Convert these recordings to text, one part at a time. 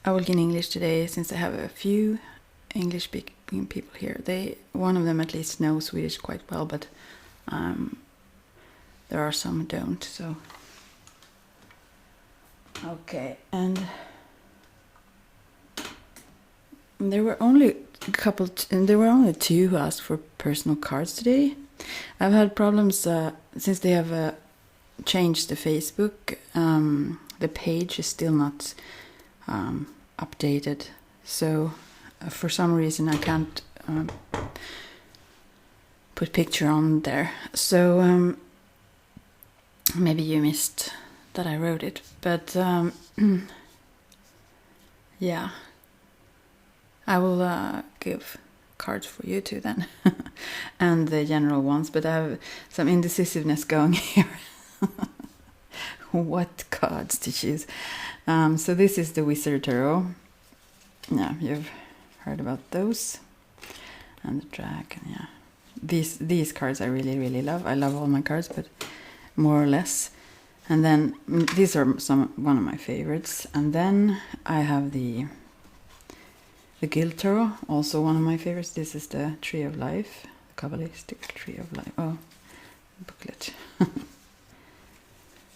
I will in English today since I have a few English speaking people here. One of them at least knows Swedish quite well, but there are some who don't. So okay, and there were only there were only two who asked for personal cards today. I've had problems since they have changed the Facebook. The page is still not updated, so for some reason I can't put picture on there. So maybe you missed that I wrote it, but yeah, I will give cards for you too then, and the general ones. But I have some indecisiveness going here. What cards to choose? So this is the Wizard Tarot. Yeah, you've heard about those, and the Dragon. Yeah, these cards I really love. I love all my cards, but more or less. And then these are one of my favorites. And then I have the Guild Tarot, also one of my favorites. This is the Tree of Life, the Kabbalistic Tree of Life. Oh, booklet.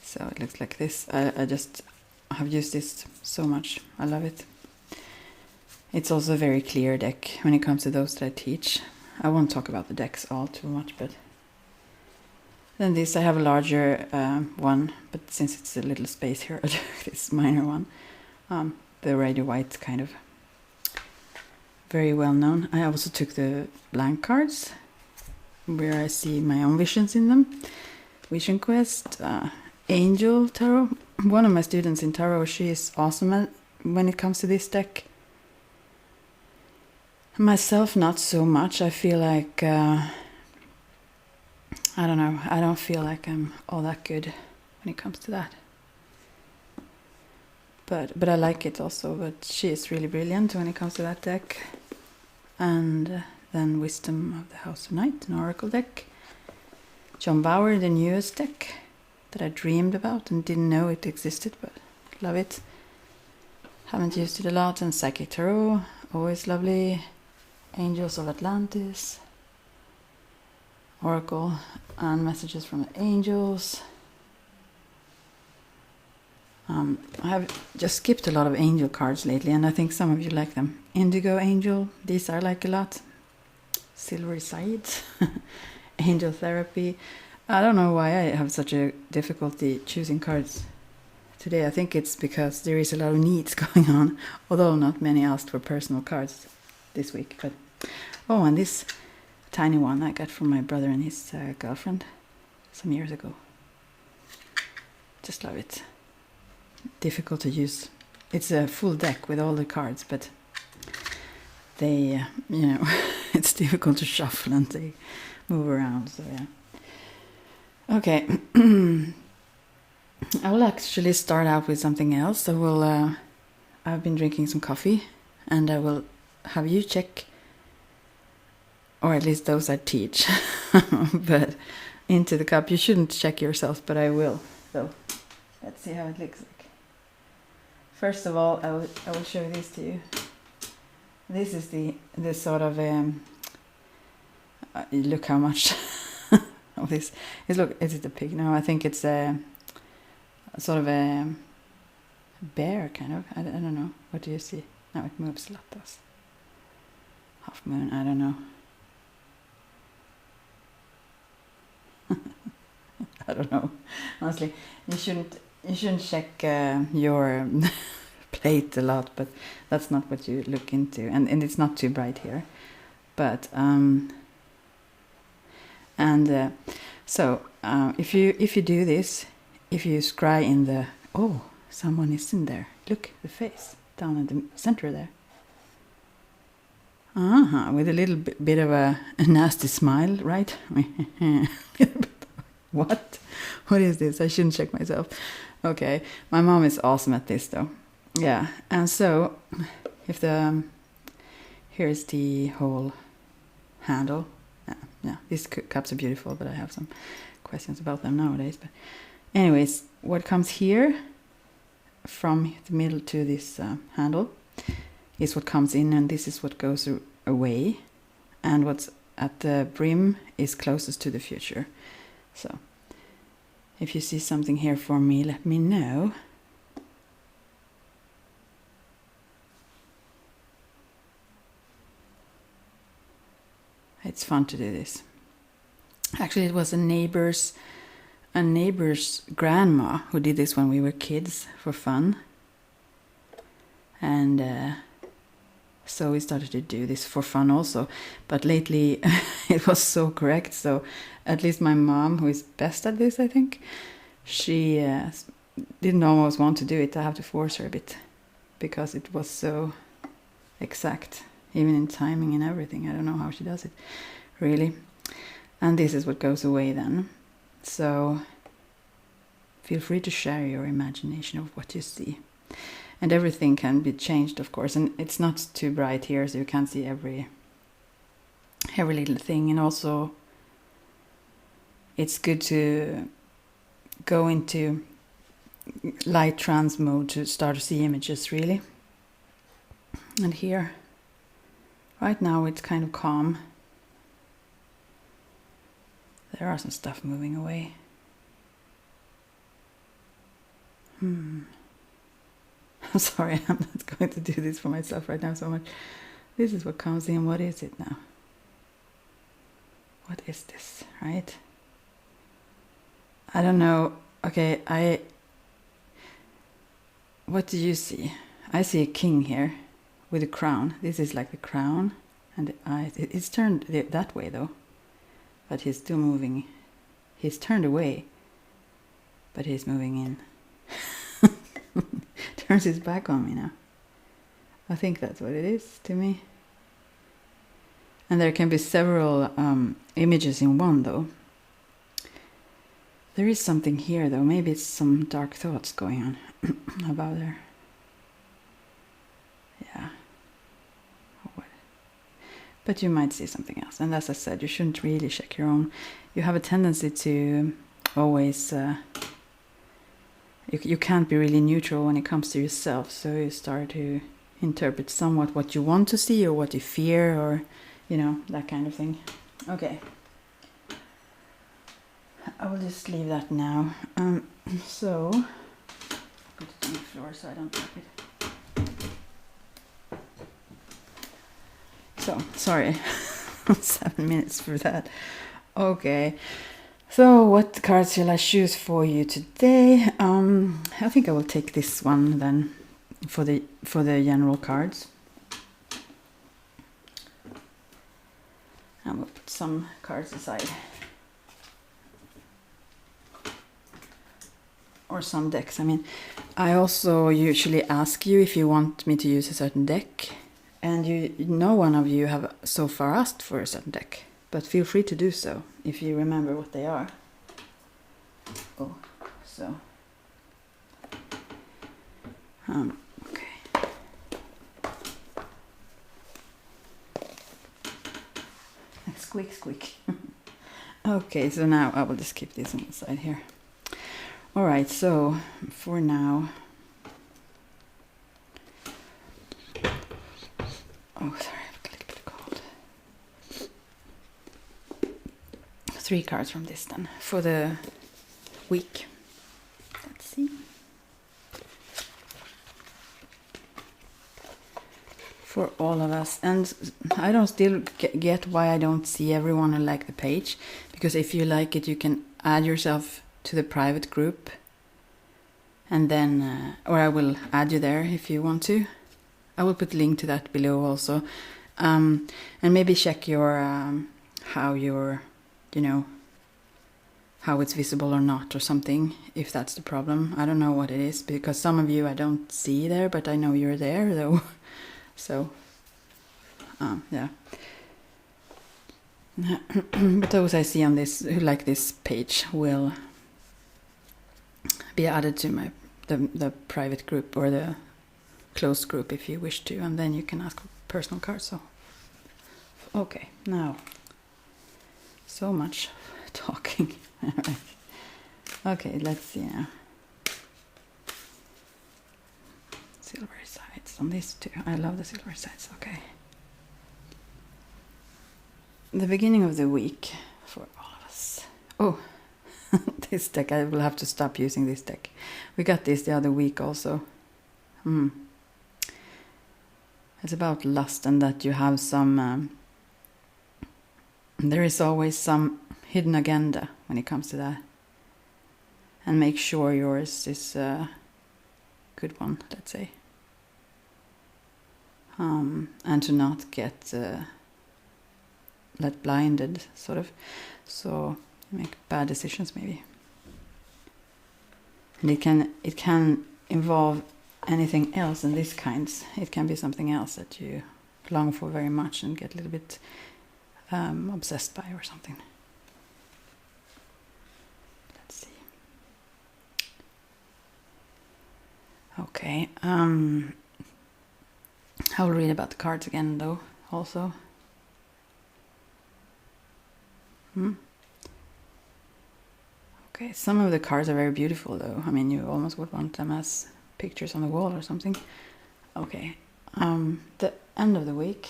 So it looks like this. I just have used this so much. I love it. It's also a very clear deck when it comes to those that I teach. I won't talk about the decks all too much, but then this I have a larger one, but since it's a little space here, I took this minor one. The Radio White, kind of very well known. I also took the blank cards, where I see my own visions in them. Vision Quest, Angel Tarot. One of my students in Tarot, she is awesome when it comes to this deck. Myself, not so much. I feel like, I don't know, I don't feel like I'm all that good when it comes to that. But I like it also, but she is really brilliant when it comes to that deck. And then Wisdom of the House of Night, an Oracle deck. John Bauer, the newest deck that I dreamed about and didn't know it existed, but love it. Haven't used it a lot. And Psychic Tarot, always lovely. Angels of Atlantis, Oracle, and Messages from the Angels. I have just skipped a lot of angel cards lately, and I think some of you like them. Indigo Angel, these I like a lot. Silvery Sides, Angel Therapy. I don't know why I have such a difficulty choosing cards today. I think it's because there is a lot of needs going on, although not many asked for personal cards this week. But oh, and this tiny one I got from my brother and his girlfriend some years ago. Just love it. Difficult to use. It's a full deck with all the cards, but they, it's difficult to shuffle and they move around. So yeah. Okay. I will actually start out with something else. I've been drinking some coffee, and I will have you check, or at least those I teach, but into the cup. You shouldn't check yourself, but I will. So let's see how it looks like. First of all, I will show this to you. This is the sort of look how much of this is. Look, is it a pig? No, I think it's a sort of a bear, kind of. I don't know. What do you see? No, it moves a lot. Does half moon? I don't know. I don't know. Honestly, you shouldn't check your plate a lot, but that's not what you look into, and it's not too bright here. But so if you do this, if you scry in the someone is in there. Look, the face down in the center there. With a little bit of a nasty smile, right? What is this? I shouldn't check myself. Okay, my mom is awesome at this though. Yeah, and so if here's the whole handle. Yeah, these cups are beautiful, but I have some questions about them nowadays. But anyways, what comes here from the middle to this handle is what comes in, and this is what goes away, and what's at the brim is closest to the future. So if you see something here for me, let me know. It's fun to do this. Actually, it was a neighbor's grandma who did this when we were kids for fun. And so we started to do this for fun also. But lately it was so correct. So at least my mom, who is best at this, I think, she didn't almost want to do it. I have to force her a bit because it was so exact, even in timing and everything. I don't know how she does it, really. And this is what goes away then. So feel free to share your imagination of what you see. And everything can be changed, of course. And it's not too bright here, so you can't see every little thing. And also, it's good to go into light trance mode to start to see images, really. And here, right now, it's kind of calm. There are some stuff moving away. I'm sorry, I'm not going to do this for myself right now so much. This is what comes in. What is it now? What is this, right? I don't know. Okay, what do you see? I see a king here with a crown. This is like the crown, and the eyes. It's turned that way though, but he's still moving. He's turned away, but he's moving in. Turns his back on me now. I think that's what it is to me. And there can be several images in one though. There is something here though. Maybe it's some dark thoughts going on about there. Yeah. But you might see something else. And as I said, you shouldn't really check your own. You have a tendency to always... You can't be really neutral when it comes to yourself, so you start to interpret somewhat what you want to see or what you fear, or, you know, that kind of thing. Okay. I will just leave that now. So, put it on the floor so I don't drop it. So, sorry. 7 minutes for that. Okay. So, what cards shall I choose for you today? I think I will take this one then for the general cards. And we'll put some cards aside. Or some decks. I mean, I also usually ask you if you want me to use a certain deck. And no one of you have so far asked for a certain deck. But feel free to do so, if you remember what they are. Oh, so. Okay. Squeak, squeak. Okay, so now I will just keep this on the side here. Alright, so for now... Oh, sorry. 3 cards from this then for the week. Let's see. For all of us. And I don't still get why I don't see everyone who like the page. Because if you like it, you can add yourself to the private group. And then, or I will add you there if you want to. I will put a link to that below also. And maybe check your, how your... you know, how it's visible or not or something, if that's the problem. I don't know what it is, because some of you I don't see there, but I know you're there though. So, yeah. But those I see on this, who like this page, will be added to the private group or the closed group if you wish to, and then you can ask for personal cards. So, okay, now. So much talking. Okay, let's see now. Silver sides. on this too. I love the silver sides. Okay. The beginning of the week for all of us. Oh, this deck. I will have to stop using this deck. We got this the other week also. It's about lust and that you have some... there is always some hidden agenda when it comes to that. And make sure yours is a good one, let's say. And to not get let blinded, sort of. So make bad decisions maybe. And it can involve anything else in this kinds. It can be something else that you long for very much and get a little bit obsessed by or something. Let's see. Okay. I will read about the cards again though, also. Okay, some of the cards are very beautiful though. I mean, you almost would want them as pictures on the wall or something. Okay, the end of the week.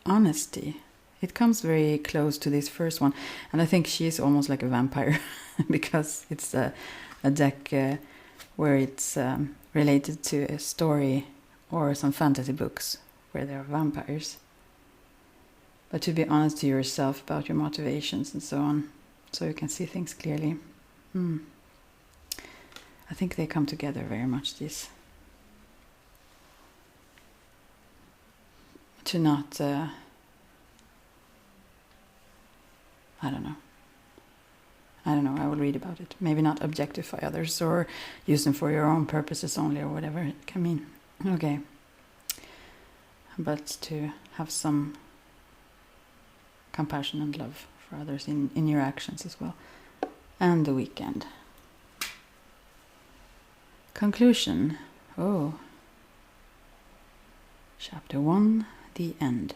Honesty. It comes very close to this first one. And I think she is almost like a vampire because it's a deck where it's related to a story or some fantasy books where there are vampires. But to be honest to yourself about your motivations and so on, so you can see things clearly. I think they come together very much, these. To not, I don't know, I will read about it. Maybe not objectify others or use them for your own purposes only or whatever it can mean. Okay. But to have some compassion and love for others in your actions as well. And the weekend. Conclusion. Oh. Chapter 1, the end.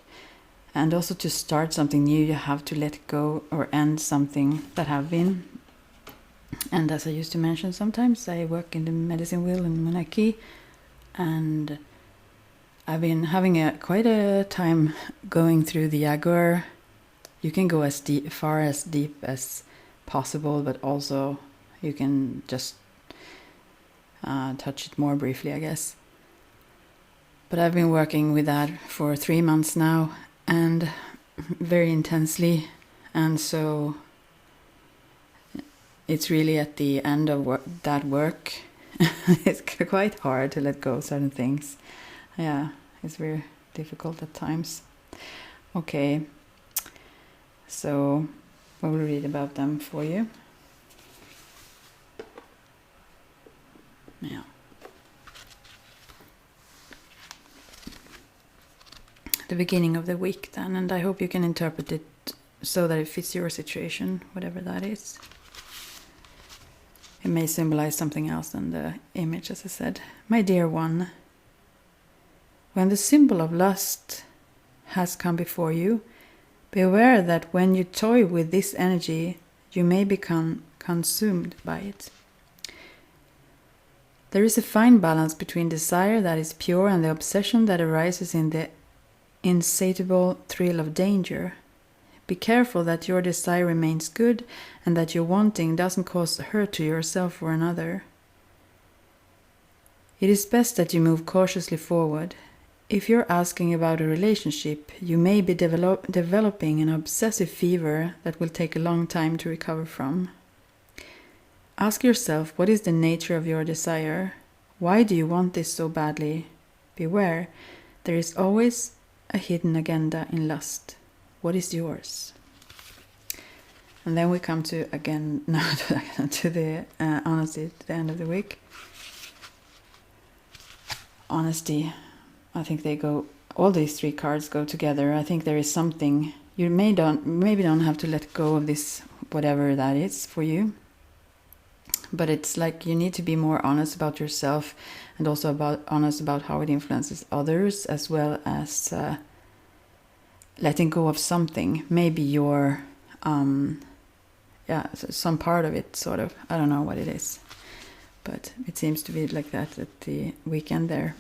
And also to start something new, you have to let go or end something that have been. And as I used to mention sometimes, I work in the medicine wheel in Monarchy. And I've been having quite a time going through the Jaguar. You can go as far as deep as possible, but also you can just touch it more briefly, I guess. But I've been working with that for 3 months now, and very intensely, and so it's really at the end of that work. It's quite hard to let go of certain things. Yeah, it's very difficult at times. Okay. So, I will read about them for you. Yeah. The beginning of the week then, and I hope you can interpret it so that it fits your situation, whatever that is. It may symbolize something else than the image, as I said. My dear one, when the symbol of lust has come before you, be aware that when you toy with this energy, you may become consumed by it. There is a fine balance between desire that is pure and the obsession that arises in the insatiable thrill of danger. Be careful that your desire remains good and that your wanting doesn't cause hurt to yourself or another. It is best that you move cautiously forward. If you're asking about a relationship, you may be developing an obsessive fever that will take a long time to recover from. Ask yourself, what is the nature of your desire? Why do you want this so badly? Beware, there is always a hidden agenda in lust. What is yours? And then we come to, again, now to the honesty at the end of the week. Honesty. I think they go, all these 3 cards go together. I think there is something, you maybe don't have to let go of this, whatever that is for you. But it's like you need to be more honest about yourself and also honest about how it influences others, as well as letting go of something. Maybe your, some part of it, sort of. I don't know what it is. but it seems to be like that at the weekend there.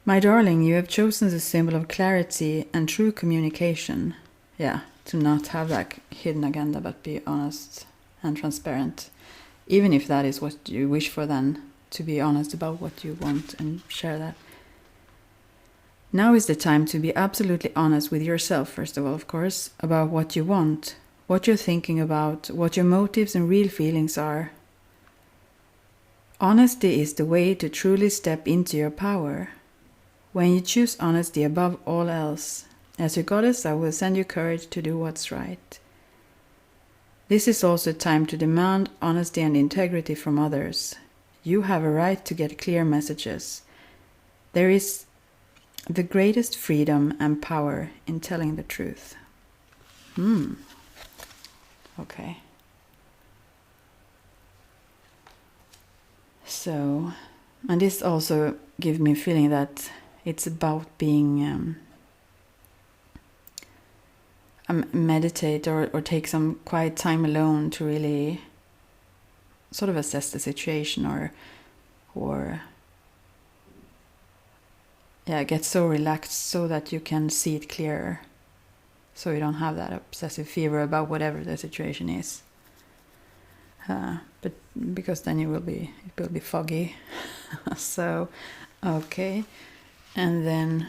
My darling, you have chosen the symbol of clarity and true communication. Yeah, to not have that hidden agenda, but be honest and transparent. Even if that is what you wish for, then to be honest about what you want and share that. Now is the time to be absolutely honest with yourself, first of all, of course, about what you want, what you're thinking about, what your motives and real feelings are. Honesty is the way to truly step into your power. When you choose honesty above all else, as your goddess, I will send you courage to do what's right. This is also time to demand honesty and integrity from others. You have a right to get clear messages. There is the greatest freedom and power in telling the truth. Okay. So, and this also gives me a feeling that it's about being meditate or take some quiet time alone to really sort of assess the situation or get so relaxed so that you can see it clearer, so you don't have that obsessive fever about whatever the situation is. But because then it will be foggy. So, okay. And then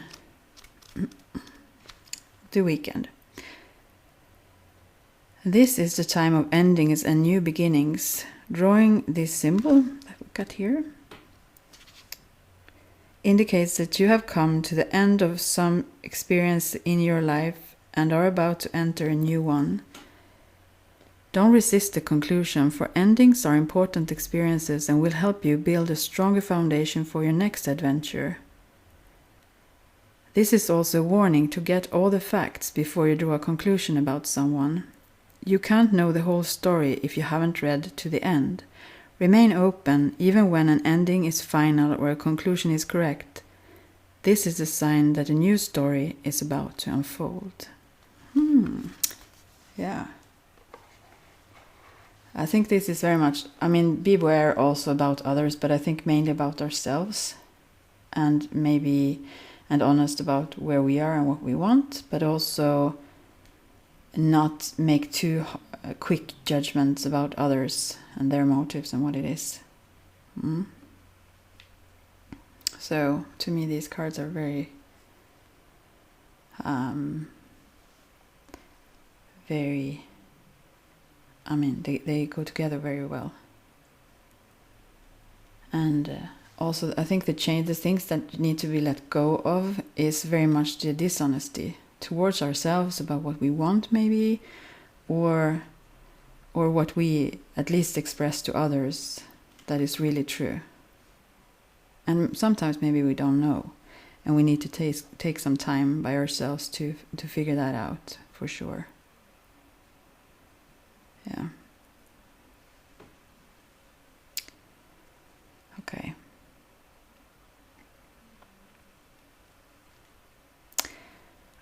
the weekend. This is the time of endings and new beginnings. Drawing this symbol that we got here indicates that you have come to the end of some experience in your life and are about to enter a new one. Don't resist the conclusion, for endings are important experiences and will help you build a stronger foundation for your next adventure. This is also a warning to get all the facts before you draw a conclusion about someone. You can't know the whole story if you haven't read to the end. Remain open even when an ending is final or a conclusion is correct. This is a sign that a new story is about to unfold. Yeah. I think this is very much, beware also about others, but I think mainly about ourselves, and honest about where we are and what we want, but also not make too quick judgments about others and their motives and what it is. So to me these cards are very they go together very well. And also I think the things that need to be let go of is very much the dishonesty towards ourselves about what we want, maybe, or what we at least express to others that is really true. And sometimes maybe we don't know, and we need to take some time by ourselves to figure that out for sure. Yeah. Okay.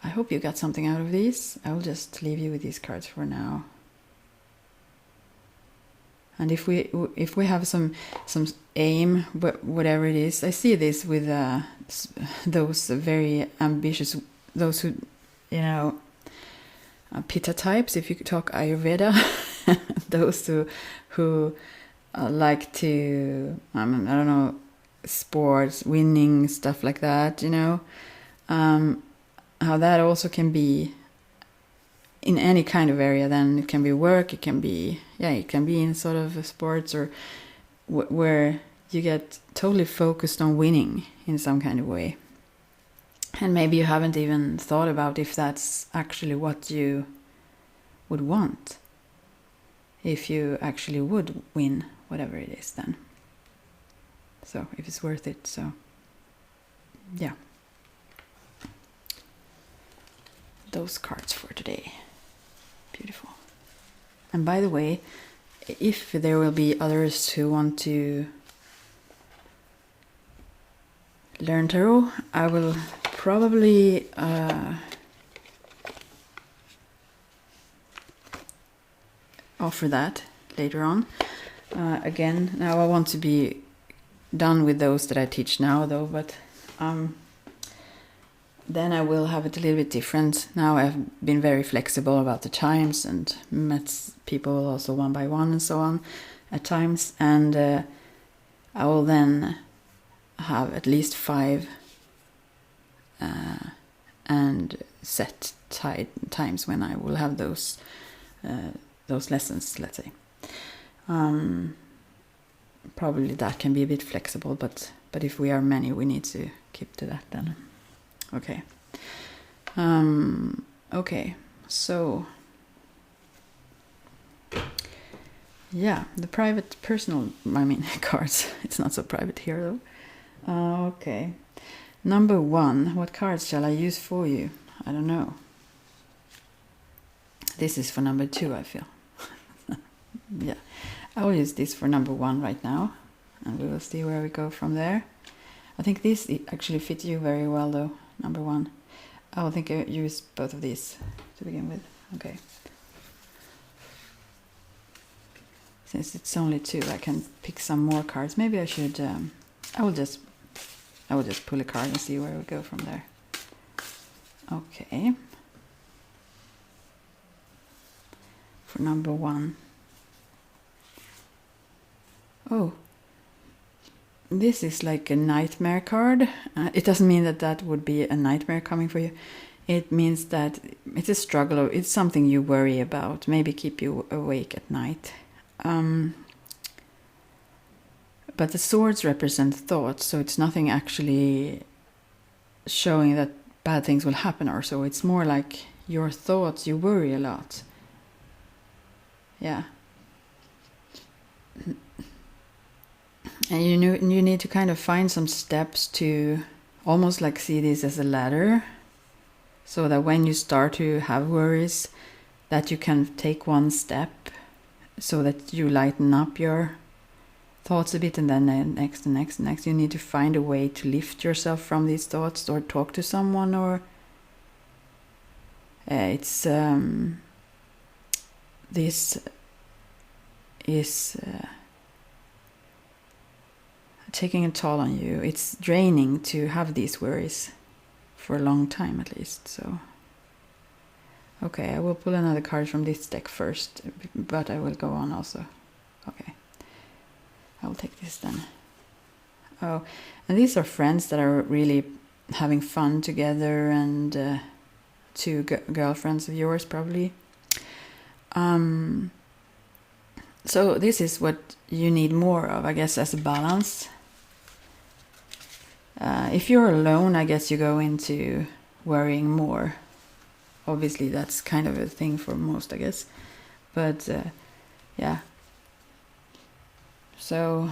I hope you got something out of these. I will just leave you with these cards for now. And if we have some aim, but whatever it is, I see this with those very ambitious, those who, Pitta types. If you talk Ayurveda, those who like to, I don't know, sports, winning, stuff like that. How that also can be in any kind of area. Then it can be work, it can be in sort of sports, or where you get totally focused on winning in some kind of way, and maybe you haven't even thought about if that's actually what you would want, if you actually would win whatever it is then. So if it's worth it. So yeah, those cards for today. Beautiful. And by the way, if there will be others who want to learn tarot, I will probably offer that later on. again. Now I want to be done with those that I teach now, though, but then I will have it a little bit different. Now I've been very flexible about the times and met people also one by one and so on at times, and I will then have at least 5 and set times when I will have those lessons, let's say. Probably that can be a bit flexible, but if we are many, we need to keep to that then. Okay. Okay, so yeah, the private personal, cards. It's not so private here though. Okay. Number 1, what cards shall I use for you? I don't know. This is for number 2, I feel. Yeah, I will use this for number 1 right now, and we will see where we go from there. I think this actually fits you very well though, number 1. I will think I use both of these to begin with. Okay. Since it's only 2, I can pick some more cards. Maybe I should, I will just pull a card and see where we go from there. Okay. For number 1. Oh. This is like a nightmare card. It doesn't mean that would be a nightmare coming for you. It means that it's a struggle, or it's something you worry about, maybe keep you awake at night. But the swords represent thoughts, so it's nothing actually showing that bad things will happen or so. It's more like your thoughts, you worry a lot. Yeah. And you need to kind of find some steps to almost like see this as a ladder, so that when you start to have worries, that you can take one step so that you lighten up your thoughts a bit, and then next and next and next. You need to find a way to lift yourself from these thoughts, or talk to someone, or this is taking a toll on you. It's draining to have these worries for a long time at least. So okay, I will pull another card from this deck first, but I will go on also. Okay, I will take this then. Oh, and these are friends that are really having fun together, and 2 girlfriends of yours probably. So this is what you need more of, I guess, as a balance. If you're alone, I guess you go into worrying more. Obviously, that's kind of a thing for most, I guess. But yeah. So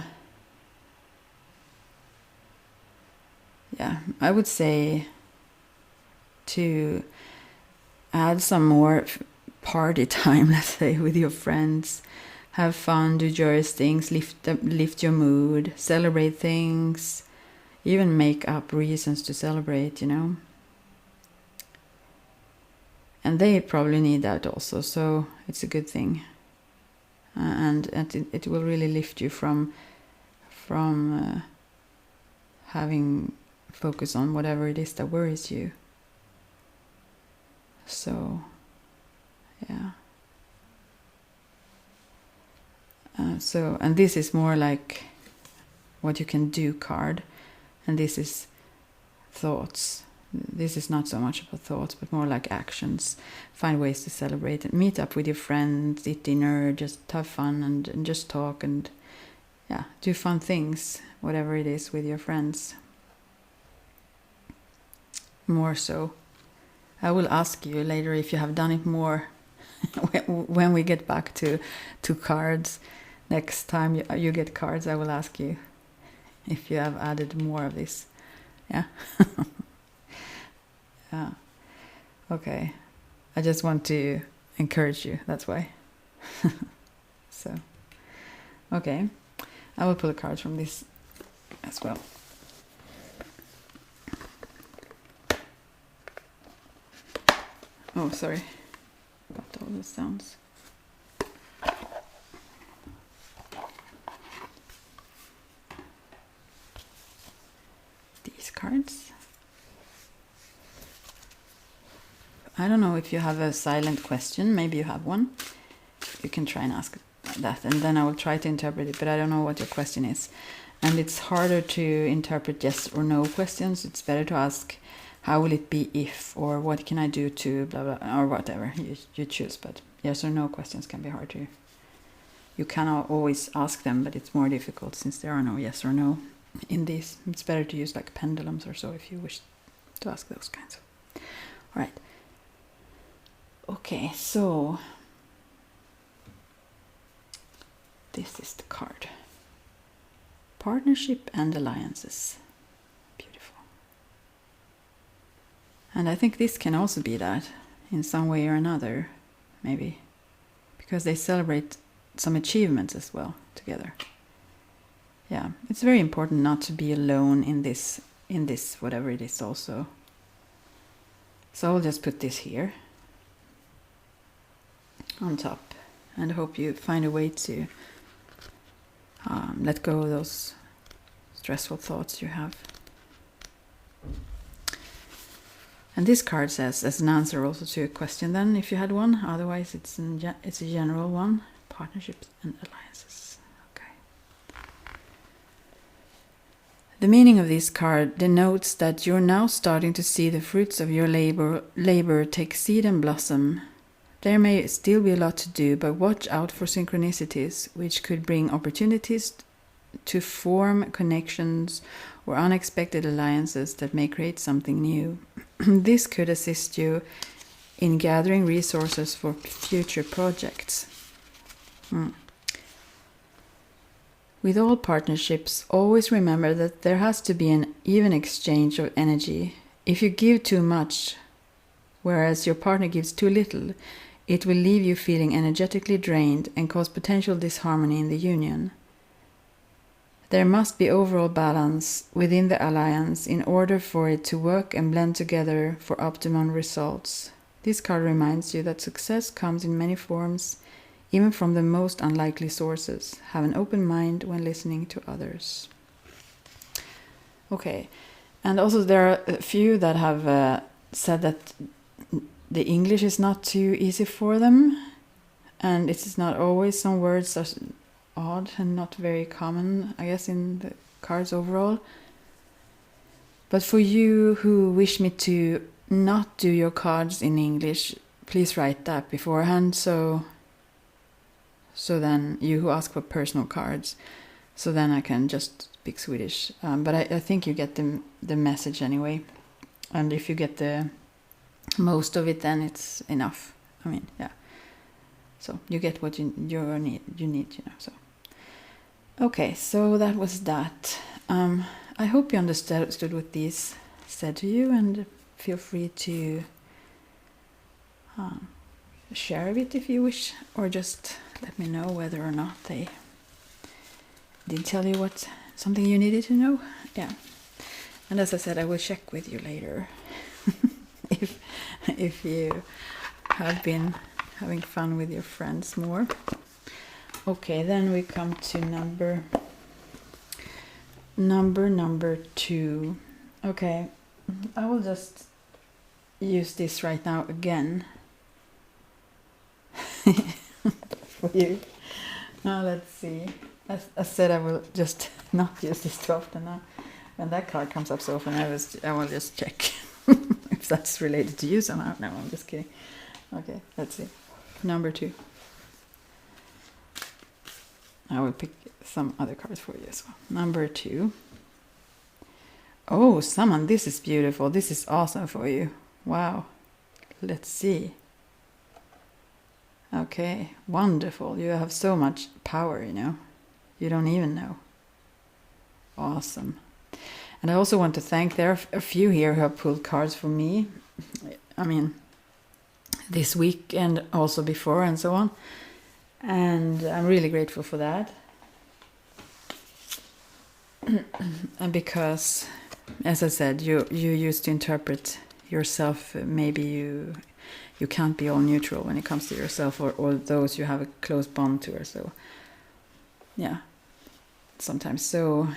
yeah, I would say to add some more party time, let's say, with your friends. Have fun, do joyous things, lift your mood, celebrate things, even make up reasons to celebrate, And they probably need that also, so it's a good thing. And it will really lift you from having focus on whatever it is that worries you. So, yeah. And this is more like what you can do card, and this is thoughts. This is not so much about thoughts, but more like actions. Find ways to celebrate and meet up with your friends, eat dinner, just have fun and just talk and do fun things, whatever it is, with your friends. More so. I will ask you later if you have done it more when we get back to cards. Next time you get cards, I will ask you if you have added more of this. Yeah. Yeah. Okay. I just want to encourage you. That's why. So, okay. I will pull a card from this as well. Oh, sorry. Got all the sounds. cards. I don't know if you have a silent question. Maybe you have one. You can try and ask that, and then I will try to interpret it, but I don't know what your question is. And it's harder to interpret yes or no questions. It's better to ask, how will it be if, or what can I do to, blah, blah, or whatever you choose. But yes or no questions can be hard to... You cannot always ask them, but it's more difficult since there are no yes or no in these. It's better to use like pendulums or so if you wish to ask those kinds. All right. Okay, so this is the card. Partnership and alliances. Beautiful. And I think this can also be that in some way or another, maybe, because they celebrate some achievements as well together. Yeah, it's very important not to be alone in this whatever it is also. So I'll just put this here on top and hope you find a way to let go of those stressful thoughts you have. And this card says, as an answer also to a question then, if you had one, otherwise it's a general one, partnerships and alliances. Okay. The meaning of this card denotes that you're now starting to see the fruits of your labor take seed and blossom. There may still be a lot to do, but watch out for synchronicities, which could bring opportunities to form connections or unexpected alliances that may create something new. This could assist you in gathering resources for future projects. With all partnerships, always remember that there has to be an even exchange of energy. If you give too much, whereas your partner gives too little, it will leave you feeling energetically drained and cause potential disharmony in the union. There must be overall balance within the alliance in order for it to work and blend together for optimum results. This card reminds you that success comes in many forms, even from the most unlikely sources. Have an open mind when listening to others. Okay, and also there are a few that have said that the English is not too easy for them, and it is not always, some words are odd and not very common, I guess, in the cards overall. But for you who wish me to not do your cards in English, please write that beforehand, so then you who ask for personal cards, so then I can just speak Swedish. But I think you get the message anyway, and if you get the most of it, then it's enough. I mean, yeah. So you get what you need, so. Okay, so that was that. I hope you understood what these said to you, and feel free to share a bit if you wish, or just let me know whether or not they did tell you something you needed to know. Yeah. And as I said, I will check with you later if you have been having fun with your friends more. Okay, then we come to number 2. Okay, I will just use this right now again for you. Now let's see. As I said, I will just not use this too often now. When that card comes up so often, I will just check if that's related to you somehow. No, I'm just kidding. Okay, let's see. Number 2. I will pick some other cards for you as well. Number 2. Oh, someone, this is beautiful. This is awesome for you. Wow. Let's see. Okay, wonderful. You have so much power, You don't even know. Awesome. And I also want to thank, there are a few here who have pulled cards for me. I mean, this week and also before and so on. And I'm really grateful for that. And because, as I said, you used to interpret yourself. Maybe you can't be all neutral when it comes to yourself or those you have a close bond to or so. Yeah, sometimes. So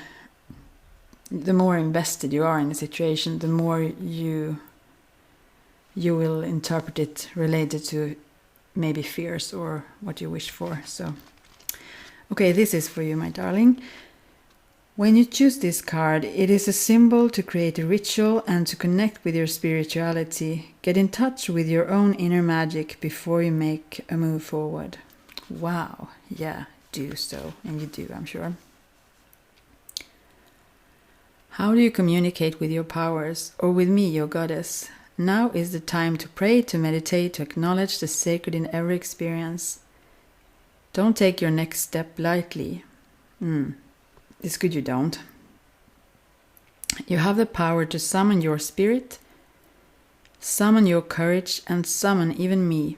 the more invested you are in the situation, the more you will interpret it related to maybe fears or what you wish for. So, okay, this is for you, my darling. When you choose this card, it is a symbol to create a ritual and to connect with your spirituality. Get in touch with your own inner magic before you make a move forward. Wow, yeah, do so. And you do, I'm sure. How do you communicate with your powers, or with me, your goddess? Now is the time to pray, to meditate, to acknowledge the sacred in every experience. Don't take your next step lightly. It's good you don't. You have the power to summon your spirit, summon your courage, and summon even me.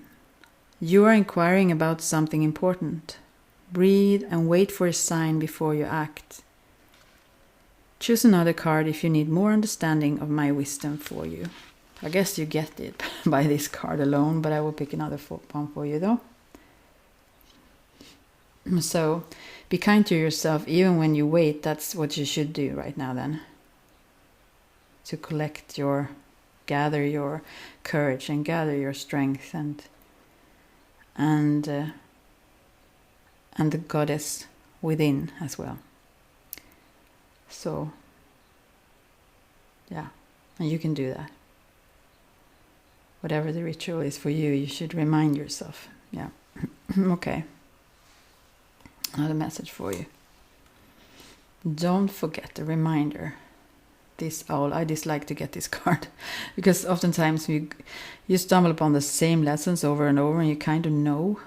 You are inquiring about something important. Breathe and wait for a sign before you act. Choose another card if you need more understanding of my wisdom for you. I guess you get it by this card alone, but I will pick another one for you though. So, be kind to yourself even when you wait. That's what you should do right now then. To gather your courage and gather your strength and the goddess within as well. So, yeah, and you can do that. Whatever the ritual is for you, you should remind yourself. Yeah. Okay. Another message for you. Don't forget a reminder. This owl, I dislike to get this card because oftentimes you stumble upon the same lessons over and over and you kind of know,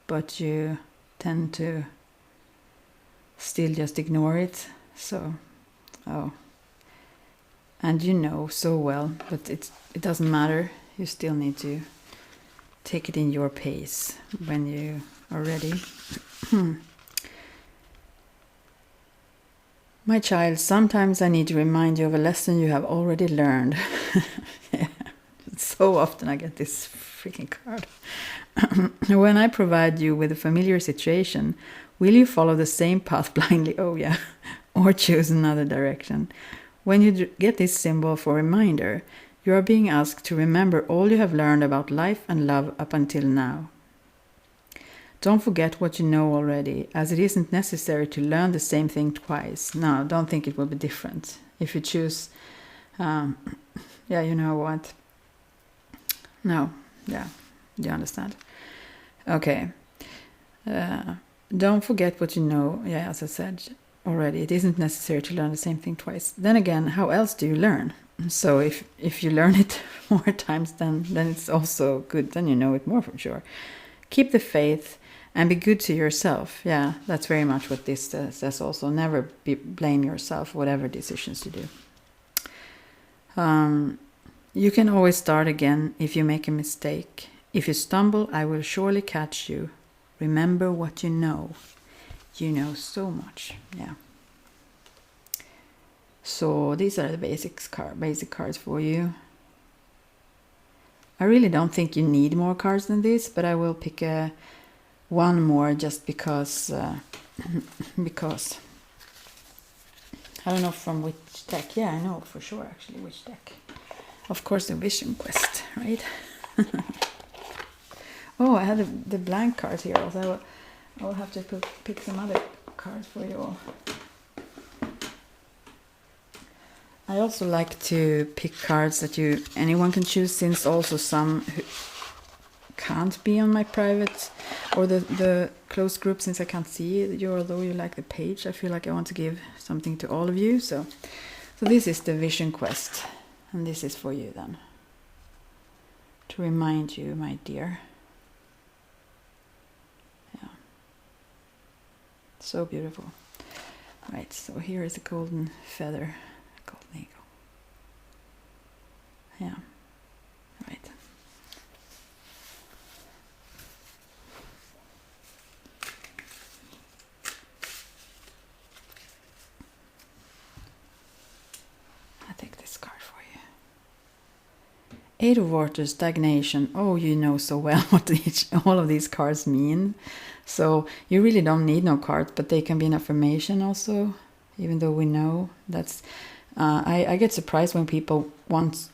but you tend to still just ignore it. So, and you know so well, but it doesn't matter. You still need to take it in your pace when you are ready. My child, sometimes I need to remind you of a lesson you have already learned. Yeah. So often I get this freaking card. When I provide you with a familiar situation, will you follow the same path blindly? Oh yeah. Or choose another direction? When you get this symbol for reminder, you are being asked to remember all you have learned about life and love up until now. Don't forget what you know already, as it isn't necessary to learn the same thing twice. No, don't think it will be different. If you choose, yeah, you know what? No, yeah, you understand. Okay. Don't forget what you know. Yeah, as I said already, it isn't necessary to learn the same thing twice. Then again, how else do you learn? So if you learn it more times, then it's also good. Then you know it more for sure. Keep the faith. And be good to yourself. Yeah, that's very much what this says also. Never blame yourself, whatever decisions you do. You can always start again if you make a mistake. If you stumble, I will surely catch you. Remember what you know. You know so much. Yeah. So these are the basic cards for you. I really don't think you need more cards than this, but I will pick one more just because because I don't know from which deck. Yeah, I know for sure actually which deck. Of course the Vision Quest, right? Oh, I had the blank card here also. I will have to pick some other cards for you all. I also like to pick cards that anyone can choose, since also some can't be on my private or the close group, since I can't see you, although you like the page. I feel like I want to give something to all of you. So this is the Vision Quest, and this is for you then, to remind you, my dear. Yeah, so beautiful. Right, so here is a golden feather, golden eagle. Yeah, right. Take this card for you. Eight of Water, stagnation. Oh, you know so well what all of these cards mean. So you really don't need no cards, but they can be an affirmation also, even though we know that's I get surprised when people want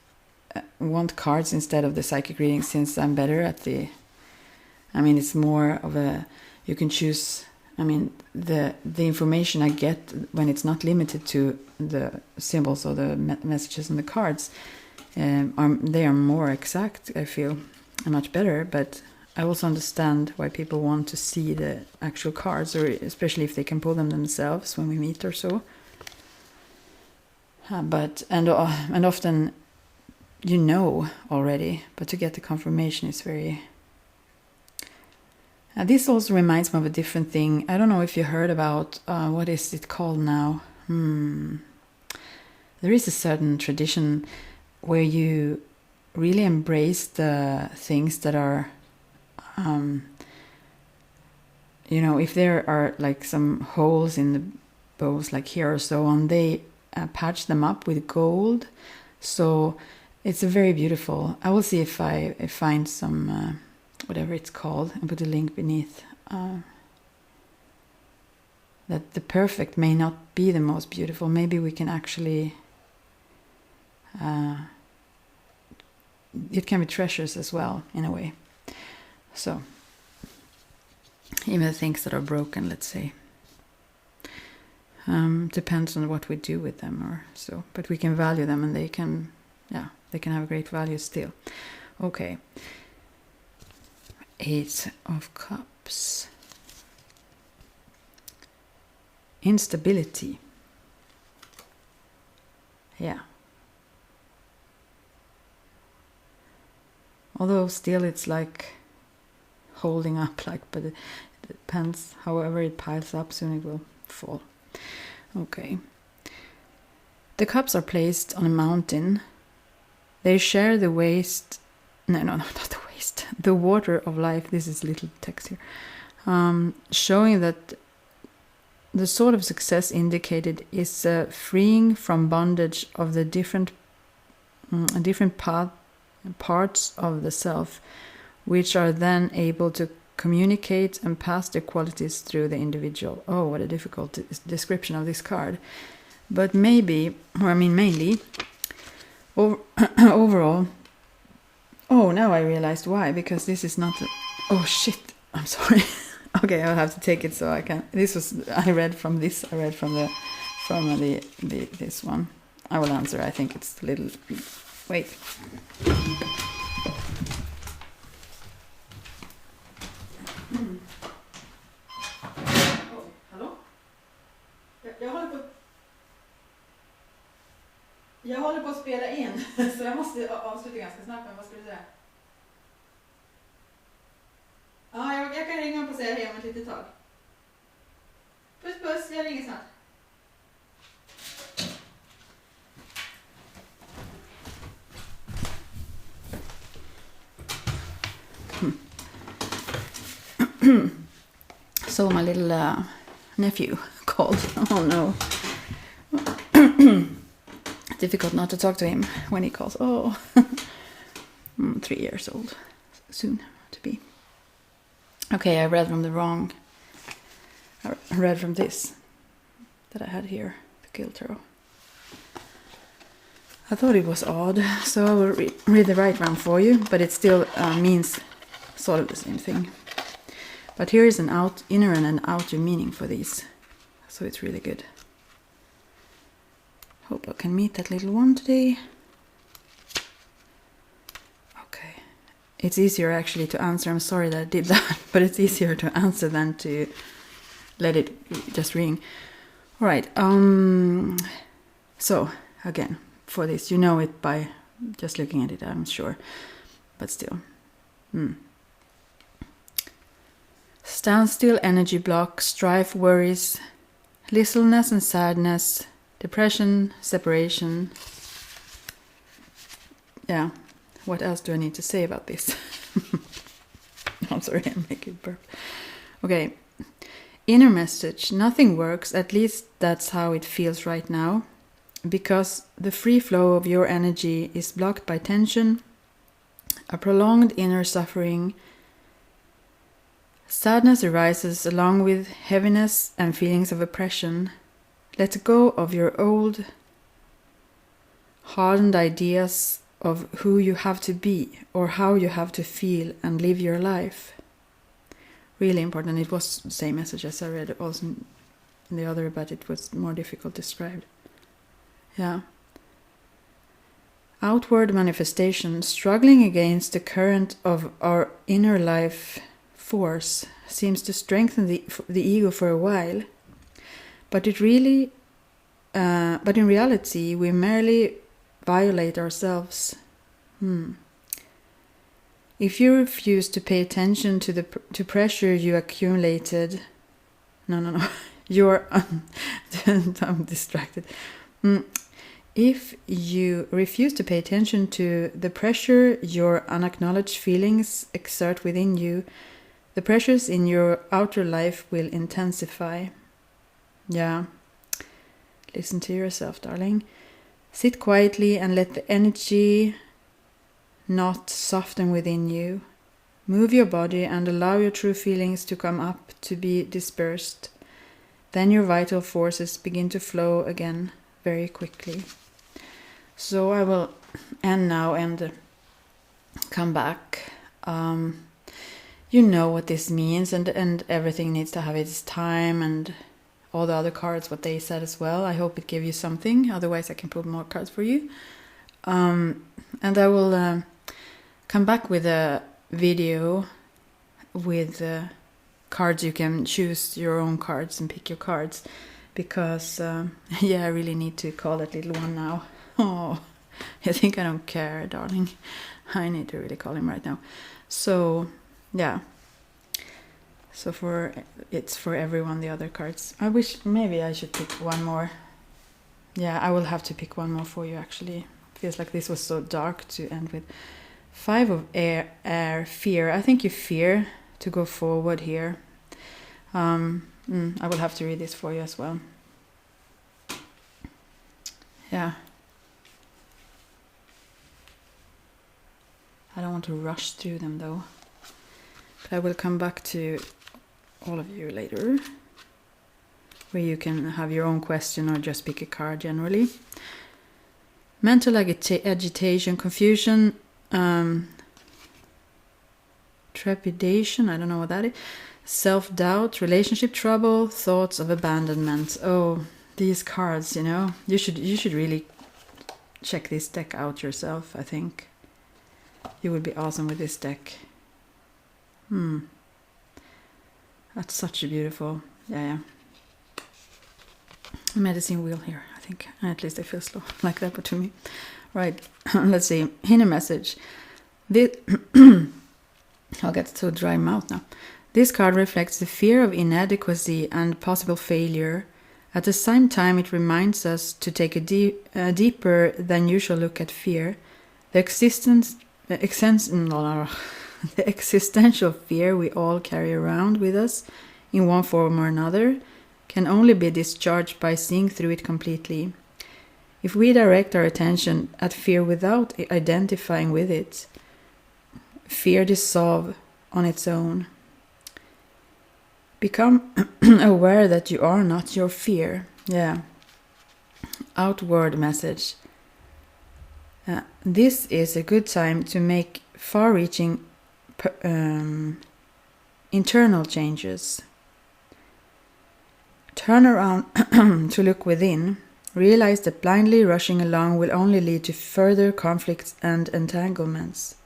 cards instead of the psychic reading, since I'm better at the... I mean, it's more of a... You can choose... I mean, the information I get when it's not limited to the symbols or the messages on the cards, they are more exact, I feel, and much better. But I also understand why people want to see the actual cards, or especially if they can pull them themselves when we meet or so. And often you know already, but to get the confirmation is very... this also reminds me of a different thing. I don't know if you heard about, what is it called now? There is a certain tradition where you really embrace the things that are, if there are like some holes in the bows, like here or so on, they patch them up with gold. So it's a very beautiful... I will see if I find some... whatever it's called, and put a link beneath. That the perfect may not be the most beautiful. Maybe we can actually... it can be treasures as well, in a way. So, even the things that are broken, let's say. Depends on what we do with them or so. But we can value them, and they can have a great value still. Okay. 8 of Cups. Instability. Yeah. Although still it's like holding up, but it depends. However it piles up, soon it will fall. Okay. The cups are placed on a mountain. They share the waste... No, not the waste. The water of life. This is little text here. Showing that the sort of success indicated is freeing from bondage of the different parts of the self, which are then able to communicate and pass their qualities through the individual. Oh, what a difficult description of this card. But maybe, or I mean mainly, overall... Oh, now I realized why, because this is not... Oh, shit, I'm sorry. Okay, I'll have to take it so I can... I read from this one. I will answer, I think it's a little... Wait. Hallå? Jag håller på att spela in, så jag måste avsluta ganska snabbt, men vad skulle du säga? Ja, jag kan ringa upp och säga hej om ett litet tag. Puss puss, jag ringer snart. So my little nephew called. Oh no. Difficult not to talk to him when he calls. Oh, 3 years old, soon to be. Okay, I read from I read from this that I had here, the Guild Tarot. I thought it was odd, so I will read the right one for you, but it still means sort of the same thing. But here is an inner and an outer meaning for these, so it's really good. Hope I can meet that little one today. Okay. It's easier actually to answer. I'm sorry that I did that, but it's easier to answer than to let it just ring. All right. So, again, for this, you know it by just looking at it, I'm sure. But still. Standstill, energy block, strife, worries, listlessness and sadness, depression, separation. Yeah, what else do I need to say about this? I'm sorry, I'm making burp. Okay, inner message. Nothing works, at least that's how it feels right now, because the free flow of your energy is blocked by tension, a prolonged inner suffering. Sadness arises along with heaviness and feelings of oppression. Let go of your old hardened ideas of who you have to be or how you have to feel and live your life. Really important. It was the same message as I read also in the other, but it was more difficult described. Yeah. Outward manifestation, struggling against the current of our inner life force, seems to strengthen the ego for a while, but in reality we merely violate ourselves. If you refuse to pay attention to pressure you accumulated, you're I'm distracted. If you refuse to pay attention to the pressure your unacknowledged feelings exert within you, the pressures in your outer life will intensify. Yeah. Listen to yourself, darling. Sit quietly and let the energy not soften within you. Move your body and allow your true feelings to come up, to be dispersed. Then your vital forces begin to flow again very quickly. So I will end now and come back. You know what this means, and everything needs to have its time, and all the other cards, what they said as well. I hope it gave you something. Otherwise I can put more cards for you. And I will come back with a video with cards. You can choose your own cards and pick your cards, because yeah, I really need to call that little one now. Oh, you think I don't care, darling? I need to really call him right now. So yeah, so it's for everyone, the other cards. I wish maybe I should pick one more. Yeah, I will have to pick one more for you, actually. Feels like this was so dark to end with. 5 of air, fear. I think you fear to go forward here. I will have to read this for you as well. Yeah. I don't want to rush through them though. But I will come back to all of you later, where you can have your own question or just pick a card generally. Mental agitation, confusion, trepidation, I don't know what that is. Self-doubt, relationship trouble, thoughts of abandonment. Oh, these cards, you know. You should really check this deck out yourself, I think. You would be awesome with this deck. That's such a beautiful, yeah. Medicine wheel here, I think. At least I feel slow like that, but to me. Right, let's see. Inner message. I'll get so dry mouth now. This card reflects the fear of inadequacy and possible failure. At the same time, it reminds us to take a deeper than usual look at fear. The existential fear we all carry around with us in one form or another can only be discharged by seeing through it completely. If we direct our attention at fear without identifying with it, fear dissolves on its own. Become aware that you are not your fear. Yeah. Outward message. This is a good time to make far-reaching internal changes. Turn around to look within. Realize that blindly rushing along will only lead to further conflicts and entanglements.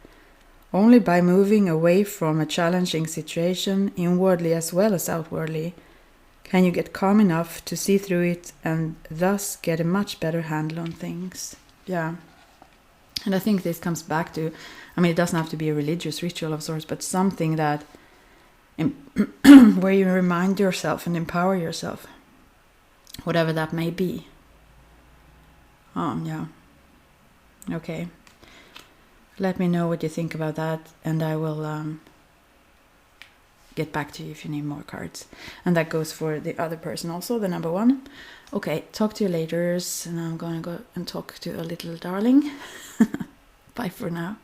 Only by moving away from a challenging situation, inwardly as well as outwardly, can you get calm enough to see through it and thus get a much better handle on things. Yeah. And I think this comes back to, I mean, it doesn't have to be a religious ritual of sorts, but something that where you remind yourself and empower yourself, whatever that may be. Yeah. Okay. Let me know what you think about that, and I will get back to you if you need more cards. And that goes for the other person also, the number 1. Okay, talk to you later, and I'm going to go and talk to a little darling. Bye for now.